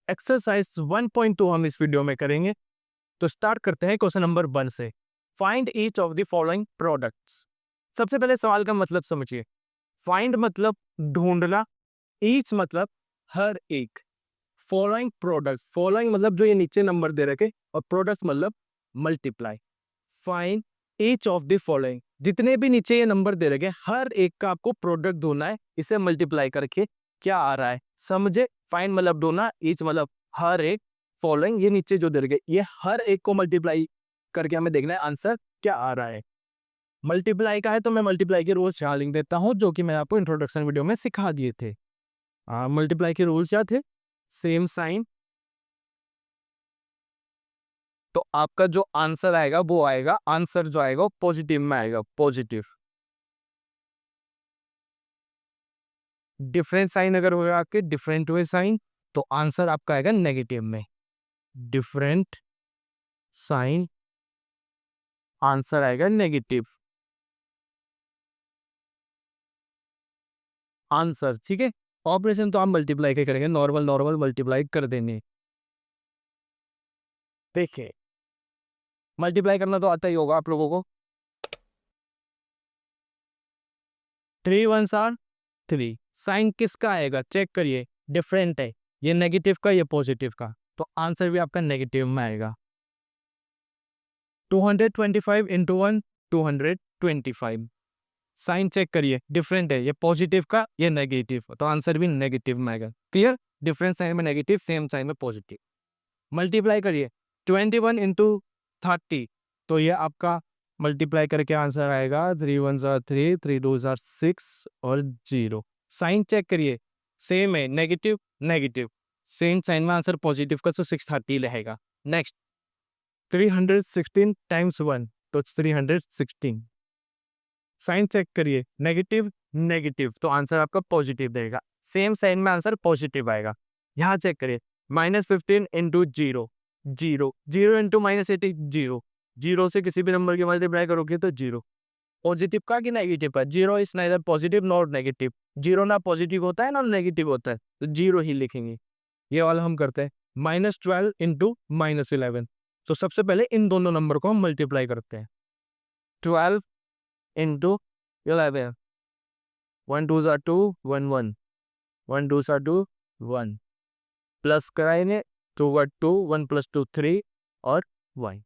Exercise 1.2 हम इस video में करेंगे। तो स्टार्ट करते हैं क्वेश्चन नंबर 1 से। Find each of the following products. सबसे पहले सवाल का मतलब समझिए। फाइंड मतलब ढूंढना, ईच मतलब हर एक, फॉलोइंग प्रोडक्ट्स, फॉलोइंग मतलब जो ये नीचे नंबर दे रखे, और प्रोडक्ट्स मतलब multiply. Find each of the following, जितने भी नीचे ये नंबर दे रखे हर एक का आपको प्रोडक्ट ढूंढना है, इसे मल्टीप्लाई करके क्या आ रहा है समझे। फाइंड मतलब ढूंढना, ईच मतलब हर एक, फॉलोइंग ये नीचे जो दे रखे ये हर एक को मल्टीप्लाई करके हमें देखना है आंसर क्या आ रहा है। मल्टीप्लाई का है तो मैं मल्टीप्लाई के रूल्स यहाँ लिख देता हूँ, जो कि मैं आपको इंट्रोडक्शन वीडियो में सिखा दिए थे। मल्टीप्लाई के रूल्स क्या थे? सेम साइन, तो आपका जो आंसर आएगा वो आएगा, आंसर जो आएगा वो पॉजिटिव में आएगा, पॉजिटिव। डिफरेंट साइन अगर होगा आपके डिफरेंट हुए साइन, तो आंसर आपका आएगा नेगेटिव में। डिफरेंट साइन, आंसर आएगा नेगेटिव आंसर, ठीक है। ऑपरेशन तो आप मल्टीप्लाई के करेंगे, नॉर्मल नॉर्मल मल्टीप्लाई कर देंगे। देखिए मल्टीप्लाई करना तो आता ही होगा आप लोगों को। 3 1 आर 3, साइन किसका आएगा चेक करिए, डिफरेंट है, ये नेगेटिव का ये पॉजिटिव का, तो आंसर भी आपका नेगेटिव में आएगा। 225 इंटू 1 225, साइन चेक करिए डिफरेंट है, ये पॉजिटिव का ये नेगेटिव, तो आंसर भी नेगेटिव में आएगा। क्लियर, डिफरेंट साइन में नेगेटिव, सेम साइन में पॉजिटिव। मल्टीप्लाई करिए 21 इंटू 30, तो ये आपका मल्टीप्लाई करके आंसर आएगा 3 1 3 3 2 6 और 0। साइन चेक करिए, सेम है, नेगेटिव नेगेटिव, सेम साइन में आंसर पॉजिटिव का, तो 630 रहेगा। नेक्स्ट 316 टाइम्स 1, तो 316, साइन चेक करिए, नेगेटिव नेगेटिव, तो आंसर आपका पॉजिटिव देगा, सेम साइन में आंसर पॉजिटिव आएगा। यहाँ चेक करिए -15 इंटू 0 0 0 इंटू -80 0, 0 से किसी भी नंबर की मल्टीप्लाई करोगे तो 0। पॉजिटिव का कि नेगेटिव का? 0 is neither positive not negative, 0 ना पॉजिटिव होता है ना नेगेटिव होता है, तो 0 ही लिखेंगे। ये वाला हम करते हैं -12 इंटू -11, तो सबसे पहले इन दोनों नंबर को हम मल्टीप्लाई करते हैं। 12 इंटू 11, 1 2 2 1 1 1 2 2 1, प्लस कराएंगे 2 1 2 1 + 2 3 और 1,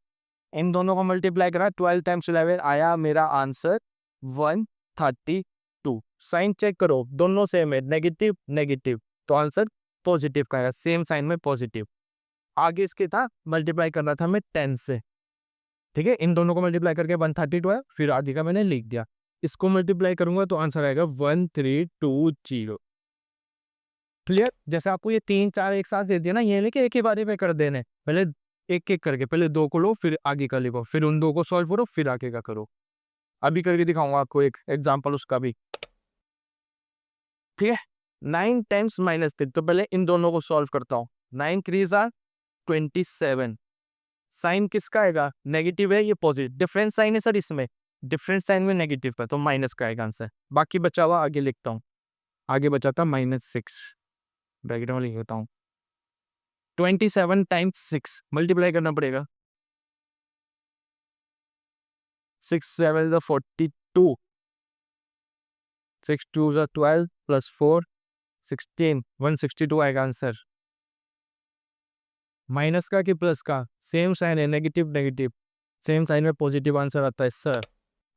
इन दोनों को मल्टीप्लाई करा, 12 टाइम्स 11 आया मेरा आंसर 132। साइन चेक करो, दोनों सेम है, नेगेटिव नेगेटिव, तो आंसर पॉजिटिव का है, सेम साइन में पॉजिटिव। आगे इसके था मल्टीप्लाई करना था हमें 10 से, ठीक है, इन दोनों को मल्टीप्लाई करके 132 है, फिर आगे का मैंने लिख दिया। इसको मल्टीप्लाई करूंगा तो आंसर आएगा 1320। क्लियर, जैसे आपको ये 3 4 एक साथ दे दिया ना, ये नहीं कि एक ही बारी में कर देने, पहले एक एक करके, पहले 2 को लो फिर आगे का लिखो, फिर उन 2 को सॉल्व करो फिर आगे का करो। अभी करके दिखाऊंगा आपको एक एग्जांपल उसका भी, ठीक है। 9 टाइम्स -3, तो पहले इन दोनों को सॉल्व करता हूँ। 9 3 आर 27, साइन किसका आएगा? नेगेटिव है, ये पॉजिटिव, डिफरेंस साइन है सर इसमें, डिफरेंस साइन में नेगेटिव का, तो माइनस का आएगा आंसर। बाकी बचा हुआ आगे लिखता हूँ, आगे बचा था -6, ब्रैकेट में लिख देता हूँ। 27 टाइम्स 6 मल्टीप्लाई करना पड़ेगा, 6 7 42, 6 2 12 प्लस 4 16, 162 आएगा आंसर। माइनस का कि प्लस का? सेम साइन है, नेगेटिव नेगेटिव, सेम साइन में पॉजिटिव आंसर आता है सर।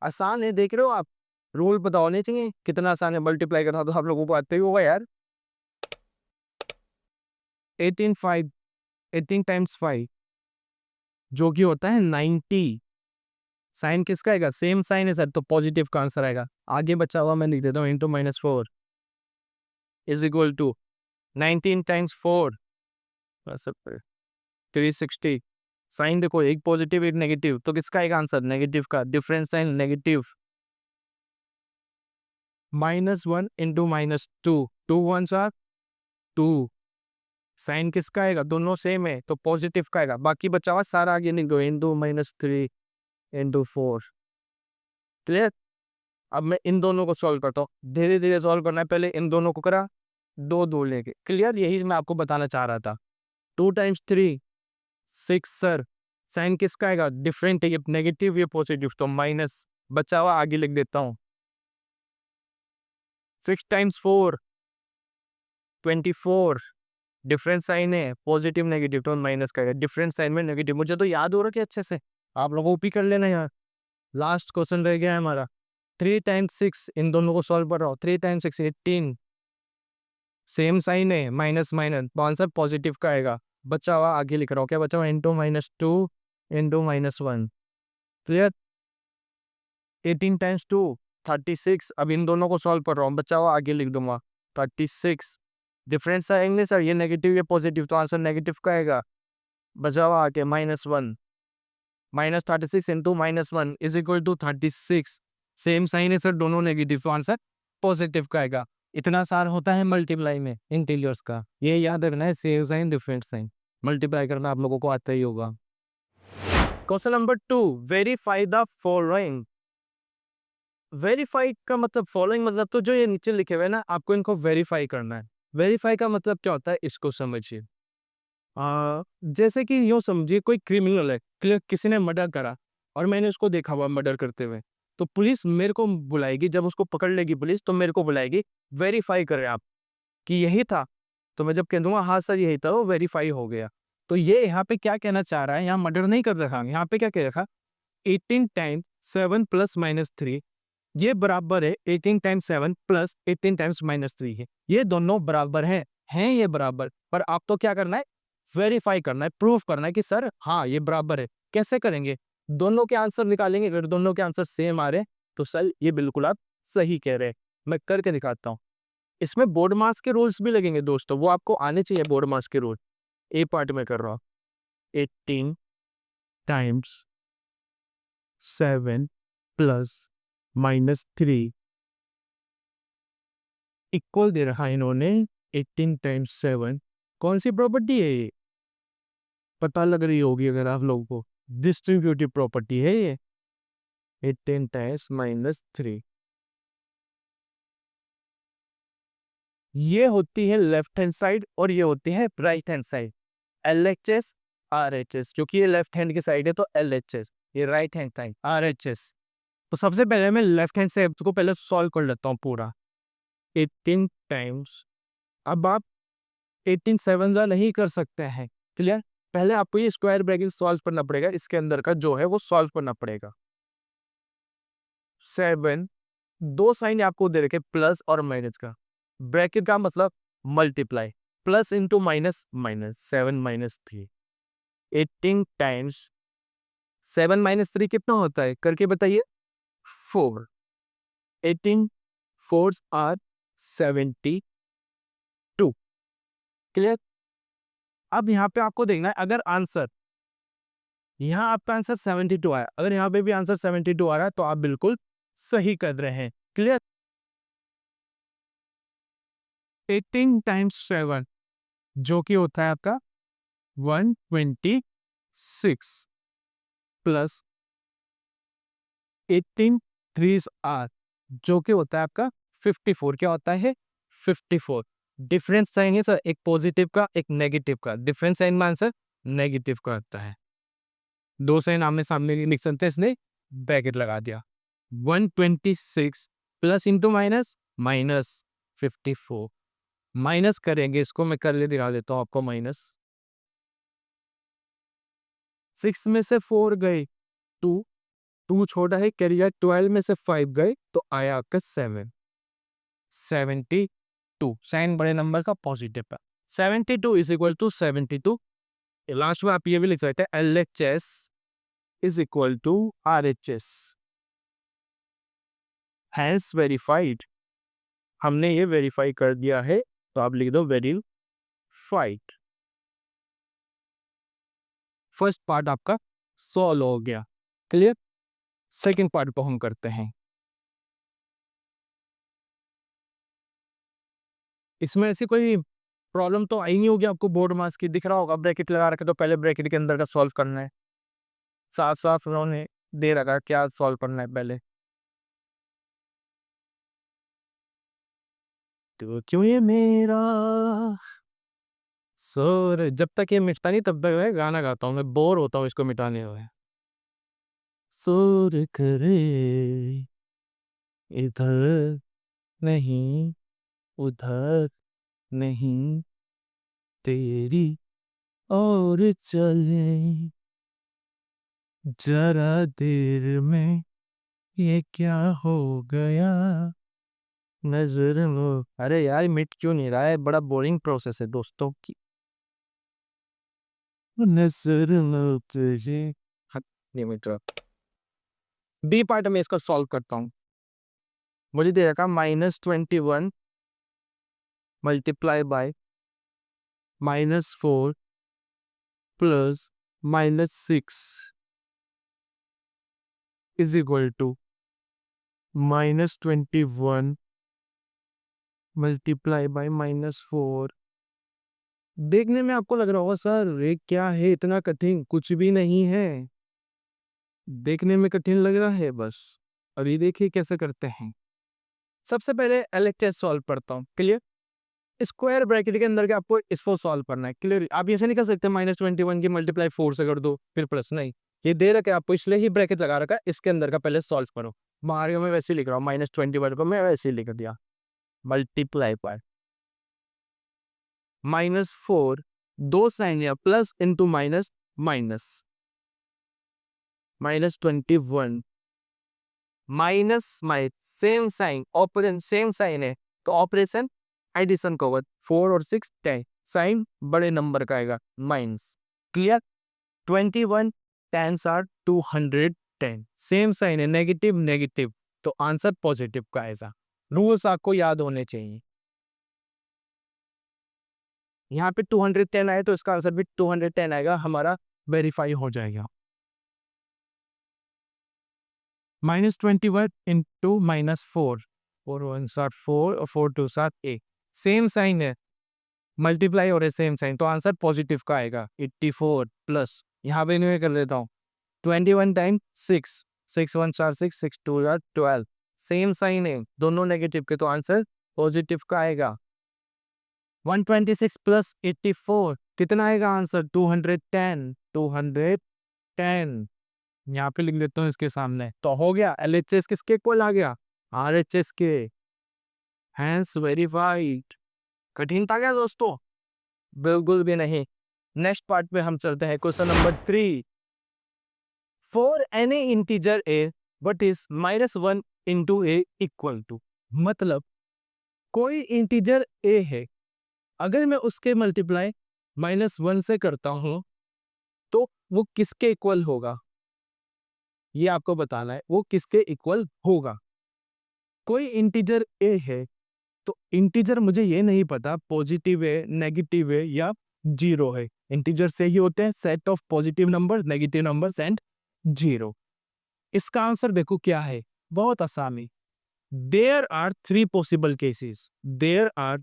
आसान है, देख रहे हो आप, रूल पता होने चाहिए कितना आसान है। मल्टीप्लाई करना तो आप लोगों को आते ही होगा यार। 18 5, 18 टाइम्स 5 जो कि होता है 90, साइन किसका आएगा? सेम साइन है सर, तो पॉजिटिव का आंसर आएगा। आगे बचा हुआ मैं लिख देता हूँ, into -4 is equal to 19 times 4 360, sign देखो एक पॉजिटिव एक नेगेटिव, तो किसका आएगा आंसर? नेगेटिव का, difference sign negative. -1 into -2, 2 1 2, sign किसका आएगा? दोनों सेम है तो पॉजिटिव का आएगा। बाकी बचा हुआ सारा आगे लिख दो, इंटू -3 इंटू 4। क्लियर, अब मैं इन दोनों को सॉल्व करता हूँ, धीरे धीरे सॉल्व करना है, पहले इन दोनों को करा 2 2 लेके। क्लियर, यही मैं आपको बताना चाह रहा था। 2 टाइम्स 3 6 सर। साइन किसका आएगा? डिफरेंट है, ये नेगेटिव ये पॉजिटिव, तो माइनस बचा हुआ आगे लिख देता हूँ। 6 टाइम्स 4 24, डिफरेंट साइन है, पॉजिटिव नेगेटिव, तो माइनस का आएगा। डिफरेंट साइन में नेगेटिव, मुझे तो याद हो रहा है कि अच्छे से, आप लोगों को भी कर लेना यार। लास्ट क्वेश्चन रह गया है हमारा। 3 टाइम्स 6, इन दोनों को सॉल्व कर रहा हूँ। 3 टाइम्स 6 18, सेम साइन है, माइनस माइनस, तो आंसर पॉजिटिव का आएगा। बचा हुआ आगे लिख रहा हूँ, क्या बचा हुआ? Into -2 into -1, clear. 18 टाइम्स 2 36, अब इन दोनों को सॉल्व कर रहा हूँ, बचा हुआ आगे लिख दूंगा 36। डिफरेंस आएंगे सर, ये नेगेटिव ये पॉजिटिव, तो आंसर नेगेटिव का आएगा। बचा हुआ आगे -1, -36 into -1 is equal to 36। Same sign है सर, दोनों नेगेटिव, तो आंसर पॉजिटिव का आएगा। इतना सार होता है मल्टीप्लाई में इंटीजर्स का, ये याद रखना है। Same sign different sign multiply करना आप लोगों को आता ही होगा। Question number 2, verify the following. Verify का मतलब, फॉलोइंग मतलब तो जो ये नीचे लिखे हुए ना, आपको इनको वेरीफाई करना है। वेरीफाई का मतलब क्या होता है, इसको समझिए। जैसे कि यूँ समझिए, कोई क्रिमिनल है, किसी ने मर्डर करा और मैंने उसको देखा हुआ मर्डर करते हुए, तो पुलिस मेरे को बुलाएगी, जब उसको पकड़ लेगी पुलिस तो मेरे को बुलाएगी, वेरीफाई करें आप कि यही था। तो मैं जब कह दूंगा हाँ सर यही था, वो वेरीफाई हो गया। तो ये यहाँ पे क्या कहना चाह रहा है, यहाँ मर्डर नहीं कर रखा, यहाँ पे क्या कह रखा, 18 टाइम्स 7 प्लस -3 ये बराबर है 18 टाइम्स 7 प्लस 18 टाइम्स -3 है। ये दोनों बराबर हैं ये बराबर, पर आप तो क्या करना है, वेरीफाई करना है, प्रूफ करना है कि सर हाँ ये बराबर है। कैसे करेंगे? दोनों के आंसर निकालेंगे, अगर दोनों के आंसर सेम आ रहे हैं तो सर ये बिल्कुल आप सही कह रहे हैं। मैं करके दिखाता हूँ। इसमें बोर्ड मास के रूल्स भी लगेंगे दोस्तों, वो आपको आने चाहिए। बोर्ड मास के रूल ए पार्ट में कर रहा हूँ। 18 टाइम्स 7 प्लस -3 इक्वल दे रखा है इन्होंने 18 टाइम्स 7। कौन सी प्रॉपर्टी है ये? पता लग रही होगी अगर आप लोगों को, डिस्ट्रीब्यूटिव प्रॉपर्टी है ये। 18 टाइम्स -3 ये होती है लेफ्ट हैंड साइड और ये होती है right hand side. LHS RHS, क्योंकि ये लेफ्ट हैंड की साइड है तो LHS, ये राइट हैंड साइड RHS। तो सबसे पहले मैं लेफ्ट हैंड साइड को पहले सॉल्व कर लेता हूँ पूरा। 18 टाइम्स, अब आप 18 7 जा नहीं कर सकते हैं, क्लियर। पहले आपको ये स्क्वायर ब्रैकेट सॉल्व करना पड़ेगा, इसके अंदर का जो है वो सॉल्व करना पड़ेगा। 7, दो साइन आपको दे रखे प्लस और माइनस का, ब्रैकेट का मतलब multiply, plus into minus minus, 7 -3। 18 times 7 -3 कितना होता है करके बताइए? 4। 18 4 आर 72, क्लियर। अब यहाँ पे आपको देखना है, अगर आंसर यहाँ आपका आंसर 72 आया, अगर यहाँ पे भी आंसर 72 आ रहा है तो आप बिल्कुल सही कर रहे हैं, क्लियर। 18 टाइम्स 7 जो कि होता है आपका 126 प्लस 18 3 आर जो कि होता है आपका 54। क्या होता है? 54। डिफरेंस साइन है सर, एक पॉजिटिव का एक नेगेटिव का, डिफरेंस साइन में आंसर नेगेटिव का आता है। दो साइन आमने सामने लिख सकते हैं, इसने ब्रैकेट लगा दिया। 126 plus into minus minus 54, minus करेंगे इसको, मैं कर ले दिखा देता हूँ आपको। माइनस 6 में से 4 गए 2, 2 छोटा है कैरियर, 12 में से 5 गए तो आया आपका 7, 72। साइन बड़े नंबर का पॉजिटिव है। 72 इज इक्वल टू 72। लास्ट में आप ये भी लिख सकते हैं LHS is equal to RHS, hence verified. हमने ये वेरीफाई कर दिया है, तो आप लिख दो वेरीफाइड। फर्स्ट पार्ट आपका सॉल्व हो गया, क्लियर। सेकंड पार्ट को हम करते हैं। इसमें ऐसी कोई प्रॉब्लम तो आई नहीं होगी आपको, बोर्ड मास की दिख रहा होगा ब्रैकेट लगा रखे, तो पहले ब्रैकेट के अंदर का सॉल्व करना है। साफ साफ उन्होंने दे रखा क्या सॉल्व करना है पहले। तो क्यों ये मेरा सर जब तक ये मिटता नहीं तब तक मैं गाना गाता हूँ, मैं बोर होता हूँ इसको मिटाने में। सुर करे इधर नहीं उधर नहीं, तेरी और चले जरा देर में, ये क्या हो गया नजर लो। अरे यार मिट क्यों नहीं रहा है, बड़ा बोरिंग प्रोसेस है दोस्तों की। नजर लो तुझे, हाँ, नहीं मिट रहा। बी पार्ट में इसका सॉल्व करता हूँ। मुझे दे रखा -21 multiply by -4 plus -6 is equal to -21 multiply by -4। देखने में आपको लग रहा होगा सर ये क्या है इतना कठिन, कुछ भी नहीं है। देखने में कठिन लग रहा है बस, अभी देखिए कैसे करते हैं। सबसे पहले एलएचएस सॉल्व करता हूँ, क्लियर। स्क्वायर ब्रैकेट के अंदर के आपको इसको सॉल्व करना है, क्लियर। आप ऐसे नहीं कर सकते -21 की मल्टीप्लाई 4 से कर दो फिर प्लस, नहीं। ये दे रखा है आपको इसलिए ही ब्रैकेट लगा रखा है, इसके अंदर का पहले सॉल्व करो। मारियो में वैसे ही लिख रहा हूँ, -21 को मैं वैसे ही लिख दिया, मल्टीप्लाई पर -4 दो साइन या plus into minus minus -21 minus माइ same sign, operation same sign है तो ऑपरेशन एडिशन का होगा। 4 और 6 10, साइन बड़े नंबर का आएगा minus, clear. 21 10s are 210, same sign है, नेगेटिव नेगेटिव तो आंसर पॉजिटिव का आएगा। रूल्स आपको याद होने चाहिए। यहाँ पे 210 आए तो इसका आंसर भी 210 आएगा, हमारा वेरीफाई हो जाएगा। -21 इंटू -4, 4 1 7 4 और 4 2 7 8, सेम साइन है, मल्टीप्लाई हो रहे सेम साइन तो आंसर पॉजिटिव का आएगा। 84 प्लस यहाँ पे इन्हें कर लेता हूँ 21 टाइम 6, 6 1 4 6 6 2 12, सेम साइन है दोनों नेगेटिव के तो आंसर पॉजिटिव का आएगा। 126 प्लस 84 कितना आएगा आंसर, 210 210। यहाँ पे लिख देता हूँ इसके सामने, तो हो गया। एलएचएस किसके इक्वल आ गया, आरएचएस के, हैंस वेरीफाइड। कठिन था क्या दोस्तों, बिल्कुल भी नहीं। नेक्स्ट पार्ट पे हम चलते हैं, question number 3। For any integer A but is -1 into A equal to, मतलब कोई इंटीजर ए है, अगर मैं उसके मल्टीप्लाई -1 से करता हूं तो वो किसके इक्वल होगा, ये आपको बताना है, वो किसके इक्वल होगा। कोई इंटीजर ए है तो इंटीजर मुझे ये नहीं पता पॉजिटिव है नेगेटिव है या जीरो है। इंटीजर से ही होते हैं set of positive number negative numbers and zero. इसका आंसर देखो क्या है, बहुत आसान है। There are 3 possible cases, there are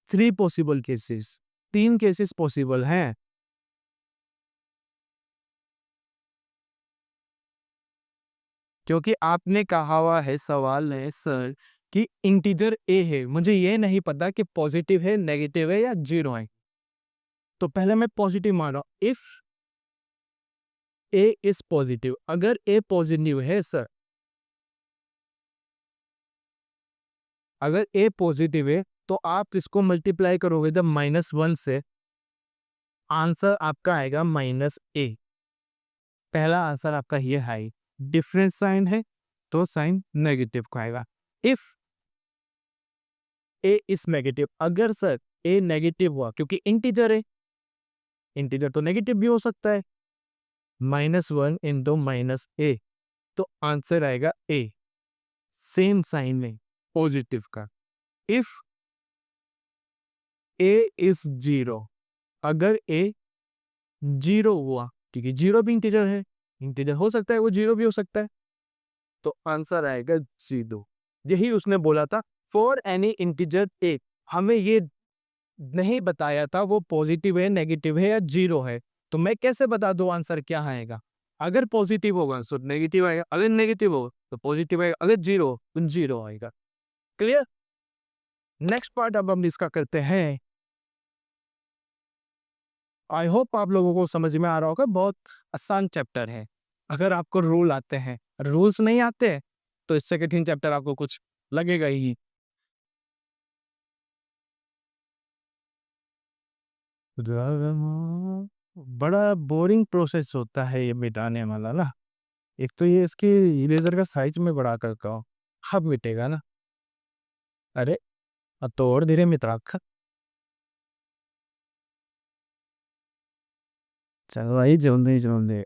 3 possible cases, 3 cases possible हैं। क्योंकि आपने कहा हुआ है, सवाल है सर कि इंटीजर ए है, मुझे ये नहीं पता कि पॉजिटिव है नेगेटिव है या जीरो है, तो पहले मैं पॉजिटिव मान रहा हूं। इफ ए इज पॉजिटिव, अगर ए पॉजिटिव है सर, अगर ए पॉजिटिव है तो आप इसको मल्टीप्लाई करोगे जब -1 से, आंसर आपका आएगा -a। पहला आंसर आपका ये है, डिफरेंस साइन है तो साइन नेगेटिव का आएगा। इफ ए इज नेगेटिव, अगर सर ए नेगेटिव हुआ क्योंकि इंटीजर है, इंटीजर तो नेगेटिव भी हो सकता है, -1 इंटू -a तो आंसर आएगा ए, सेम साइन में पॉजिटिव का। इफ ए इज जीरो, अगर ए जीरो हुआ, क्योंकि जीरो भी इंटीजर है, इंटीजर हो सकता है वो जीरो भी हो सकता है, तो आंसर आएगा जीरो। यही उसने बोला था फॉर एनी इंटीजर ए, हमें ये नहीं बताया था वो पॉजिटिव है नेगेटिव है या जीरो है, तो मैं कैसे बता दूं आंसर क्या आएगा। अगर पॉजिटिव होगा तो नेगेटिव आएगा, अगर नेगेटिव होगा तो पॉजिटिव आएगा, अगर जीरो हो तो जीरो आएगा। क्लियर। नेक्स्ट पार्ट अब हम इसका करते हैं, आई होप आप लोगों को समझ में आ रहा होगा, बहुत आसान चैप्टर है अगर आपको रूल आते हैं। रूल्स नहीं आते तो इससे कठिन चैप्टर आपको कुछ लगेगा ही। बड़ा बोरिंग प्रोसेस होता है ये मिटाने वाला ना। एक तो ये इसकी इरेजर का साइज में बड़ा करता हूँ, अब मिटेगा ना। अरे अब तो और धीरे मिट रखा। चलो भाई जल्दी जल्दी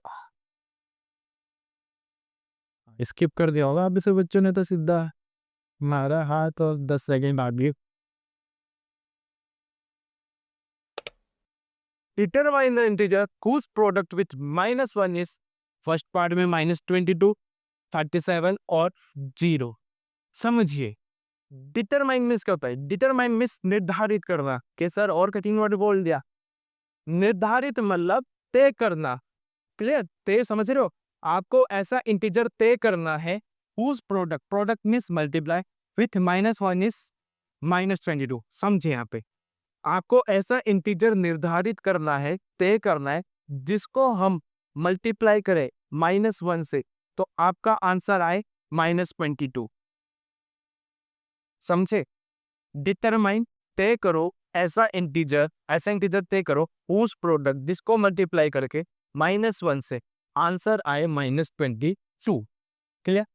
स्किप कर दिया होगा अभी से बच्चों ने तो सीधा मारा हाथ और 10 सेकंड आगे। Determine the integer whose product with -1 is first part में -22, 37 और 0। समझिए डिटरमाइन मीन्स क्या होता है। डिटरमाइन मीन्स निर्धारित करना। के सर और कठिन वर्ड बोल दिया। निर्धारित मतलब तय करना। क्लियर, तय समझ रहे हो। आपको ऐसा इंटीजर तय करना है whose product, product means multiply, with -1 is -22। समझे यहाँ पे आपको ऐसा इंटीजर निर्धारित करना है, तय करना है, जिसको हम मल्टीप्लाई करें -1 से तो आपका आंसर आए -22। समझे। डिटरमाइन तय करो ऐसा इंटीजर तय करो उस प्रोडक्ट जिसको मल्टीप्लाई करके -1 से आंसर आए -22। क्लियर।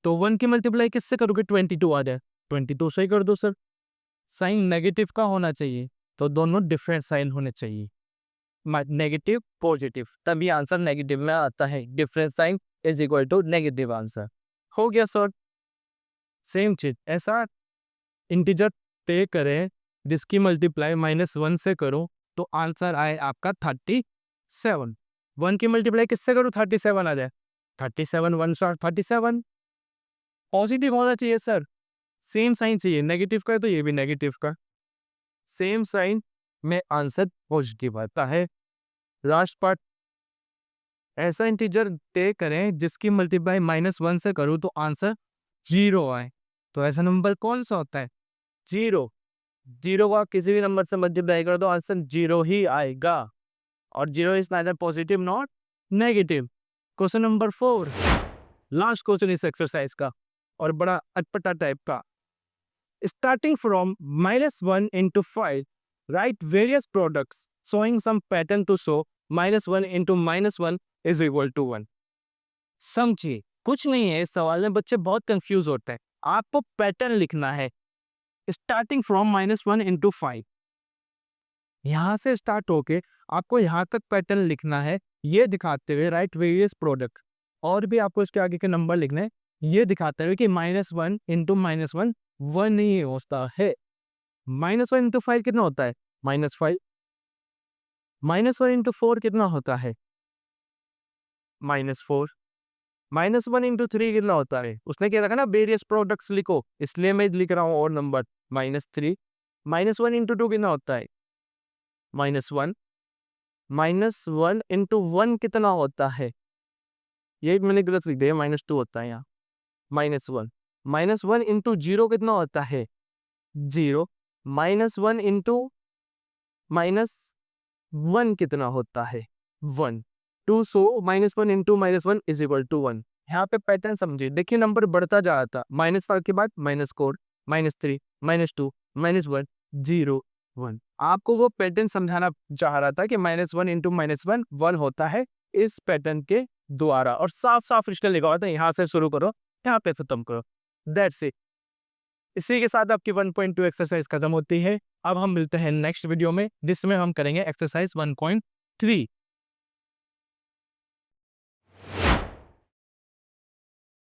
तो 1 की मल्टीप्लाई किससे करोगे 22 आ जाए, 22 से ही कर दो सर। साइन नेगेटिव का होना चाहिए तो दोनों डिफरेंट साइन होने चाहिए, नेगेटिव पॉजिटिव, तभी आंसर नेगेटिव में आता है। Different sign is equal to negative answer. हो गया सर। सेम चीज ऐसा इंटीजर तय करें जिसकी मल्टीप्लाई -1 से करो तो आंसर आए आपका 37। 1 की मल्टीप्लाई किससे करो 37 आ जाए, 37 1 स्टार 37। पॉजिटिव होना चाहिए सर, सेम साइन चाहिए। नेगेटिव का है तो ये भी नेगेटिव का, सेम साइन में आंसर पॉजिटिव आता है। लास्ट पार्ट, ऐसा इंटीजर तय करें जिसकी मल्टीप्लाई -1 से करूं तो आंसर 0 आए। तो ऐसा नंबर कौन सा होता है 0। 0 को आप किसी भी नंबर से मल्टीप्लाई कर दो आंसर 0 ही आएगा। और 0 is neither positive not negative. Question number 4, last question इस एक्सरसाइज का और बड़ा अटपटा टाइप का। Starting from -1 into 5, write various products showing some pattern to show -1 into -1 is equal to 1। समझिए कुछ नहीं है इस सवाल में, बच्चे बहुत कंफ्यूज होते हैं। आपको पैटर्न लिखना है स्टार्टिंग फ्रॉम -1 into 5, यहां से स्टार्ट होके आपको यहां तक पैटर्न लिखना है। ये दिखाते हुए राइट वेरियस प्रोडक्ट, और भी आपको इसके आगे के नंबर लिखने हैं ये दिखाते हुए कि -1 into -1 1 ही होता है। -1 into 5 कितना होता है -5। -1 into 4 कितना होता है -4। -1 into 3 कितना होता है, उसने क्या रखा ना वेरियस प्रोडक्ट्स लिखो, इसलिए मैं लिख रहा हूँ और नंबर -3। -1 into 2 कितना होता है -1। -1 into 1 कितना होता है, ये मैंने गलत लिख दिया, -2 होता है यहाँ -1। -1 into 0 कितना होता है 0। -1 into -1 कितना होता है 1। 2 सो -1 into -1 इज इक्वल टू 1। यहाँ पे पैटर्न समझिए, देखिए नंबर बढ़ता जा रहा था, -5 के बाद -4 -3 -2 -1 0 1। आपको वो पैटर्न समझाना चाह रहा था कि -1 into -1 1 होता है इस पैटर्न के द्वारा, और साफ साफ रिश्ते लिखा हुआ था, यहाँ से शुरू करो यहाँ पे खत्म करो, दैट्स इट। इसी के साथ आपकी 1.2 एक्सरसाइज खत्म होती है। अब हम मिलते हैं नेक्स्ट वीडियो में जिसमें हम करेंगे एक्सरसाइज 1.3।